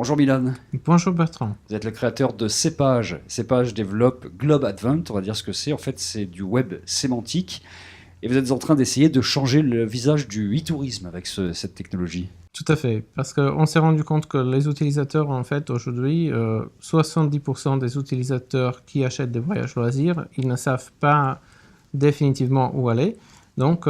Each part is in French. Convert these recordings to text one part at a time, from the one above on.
Bonjour Milan. Bonjour Bertrand. Vous êtes le créateur de Cépage. Cépage développe Globe Advent, on va dire ce que c'est. En fait, c'est du web sémantique. Et vous êtes en train d'essayer de changer le visage du e-tourisme avec cette technologie. Tout à fait, parce qu'on s'est rendu compte que les utilisateurs, en fait, aujourd'hui, 70% des utilisateurs qui achètent des voyages loisirs, ils ne savent pas définitivement où aller. Donc,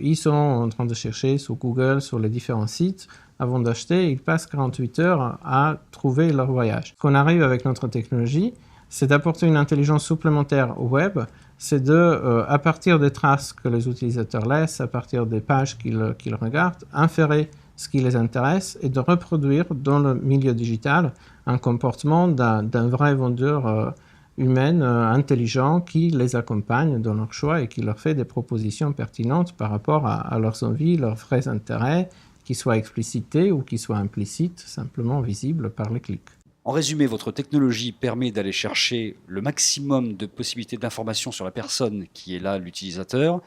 ils sont en train de chercher sur Google, sur les différents sites. Avant d'acheter, ils passent 48 heures à trouver leur voyage. Ce qu'on arrive avec notre technologie, c'est d'apporter une intelligence supplémentaire au web. C'est de, à partir des traces que les utilisateurs laissent, à partir des pages qu'ils regardent, inférer ce qui les intéresse et de reproduire dans le milieu digital un comportement d'un vrai vendeur humain intelligent qui les accompagne dans leur choix et qui leur fait des propositions pertinentes par rapport à leurs envies, leurs vrais intérêts, qui soient explicités ou qui soient implicites, simplement visibles par les clics. En résumé, votre technologie permet d'aller chercher le maximum de possibilités d'informations sur la personne qui est là, l'utilisateur,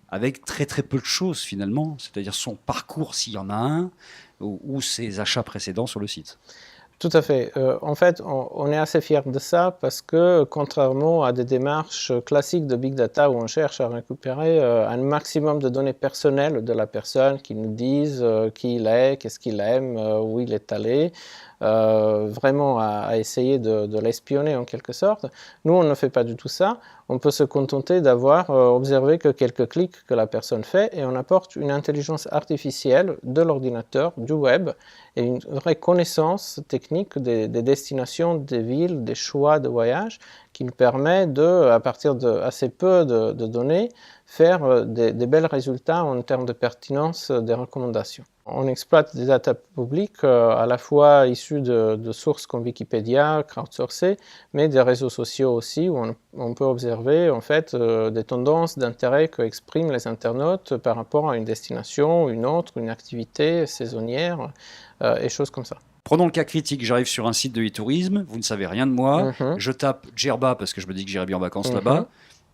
avec très très peu de choses finalement, c'est-à-dire son parcours s'il y en a un, ou ses achats précédents sur le site. Tout à fait. En fait, on est assez fiers de ça parce que, contrairement à des démarches classiques de Big Data où on cherche à récupérer un maximum de données personnelles de la personne qui nous disent qui il est, qu'est-ce qu'il aime, où il est allé, vraiment à essayer de l'espionner en quelque sorte. Nous, on ne fait pas du tout ça. On peut se contenter d'avoir observé que quelques clics que la personne fait et on apporte une intelligence artificielle de l'ordinateur, du web et une vraie connaissance technique des destinations, des villes, des choix de voyage qui nous permet de, à partir de assez peu de données, faire des bels résultats en termes de pertinence des recommandations. On exploite des data publiques à la fois issues de sources comme Wikipédia, crowdsourcées, mais des réseaux sociaux aussi où on peut observer en fait des tendances d'intérêt qu'expriment les internautes par rapport à une destination, une autre, une activité saisonnière et choses comme ça. Prenons le cas critique, j'arrive sur un site de e-tourisme, vous ne savez rien de moi, je tape Djerba parce que je me dis que j'irai bien en vacances là-bas.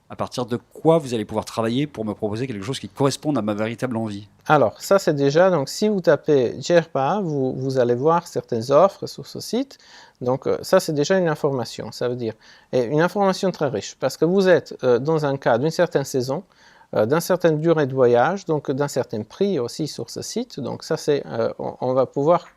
À partir de quoi vous allez pouvoir travailler pour me proposer quelque chose qui corresponde à ma véritable envie? Alors, ça c'est déjà, donc si vous tapez Djerba, vous allez voir certaines offres sur ce site. Donc ça c'est déjà une information, ça veut dire, et une information très riche, parce que vous êtes dans un cas d'une certaine saison, d'une certaine durée de voyage, donc d'un certain prix aussi sur ce site. Donc ça c'est, on va pouvoir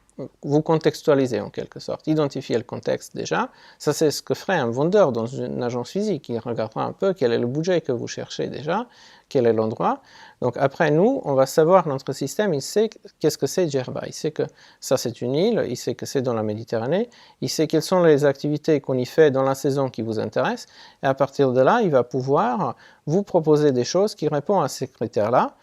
vous contextualiser en quelque sorte, identifier le contexte déjà. Ça, c'est ce que ferait un vendeur dans une agence physique. Il regardera un peu quel est le budget que vous cherchez déjà, quel est l'endroit. Donc après, nous, on va savoir, notre système, il sait qu'est-ce que c'est Djerba. Il sait que ça, c'est une île, il sait que c'est dans la Méditerranée, il sait quelles sont les activités qu'on y fait dans la saison qui vous intéresse. Et à partir de là, il va pouvoir vous proposer des choses qui répondent à ces critères-là,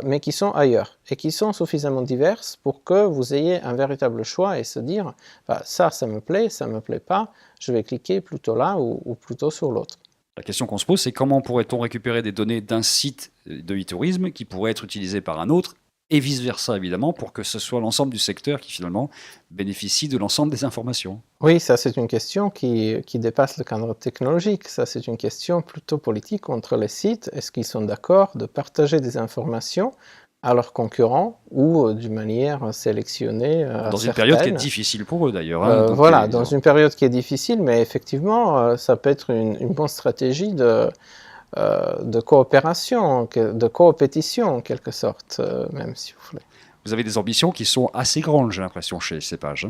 mais qui sont ailleurs et qui sont suffisamment diverses pour que vous ayez un véritable choix et se dire ça me plaît pas, je vais cliquer plutôt là ou plutôt sur l'autre. La question qu'on se pose, c'est comment pourrait-on récupérer des données d'un site de e-tourisme qui pourrait être utilisé par un autre et vice-versa évidemment pour que ce soit l'ensemble du secteur qui finalement bénéficie de l'ensemble des informations. Oui, ça c'est une question qui dépasse le cadre technologique, ça c'est une question plutôt politique entre les sites. Est-ce qu'ils sont d'accord de partager des informations à leurs concurrents ou d'une manière sélectionnée dans une période qui est difficile pour eux d'ailleurs. Voilà, dans une période qui est difficile, mais effectivement ça peut être une bonne stratégie de coopération, de coopétition en quelque sorte, même si vous voulez. Vous avez des ambitions qui sont assez grandes, j'ai l'impression, chez Cépage.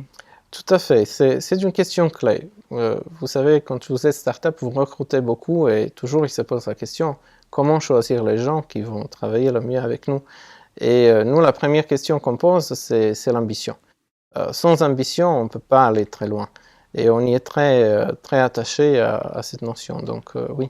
Tout à fait, c'est une question clé. Vous savez, quand vous êtes start-up, vous recrutez beaucoup et toujours il se pose la question, comment choisir les gens qui vont travailler le mieux avec nous? Et nous, la première question qu'on pose, c'est l'ambition. Sans ambition, on ne peut pas aller très loin. Et on y est très attaché à cette notion, donc oui.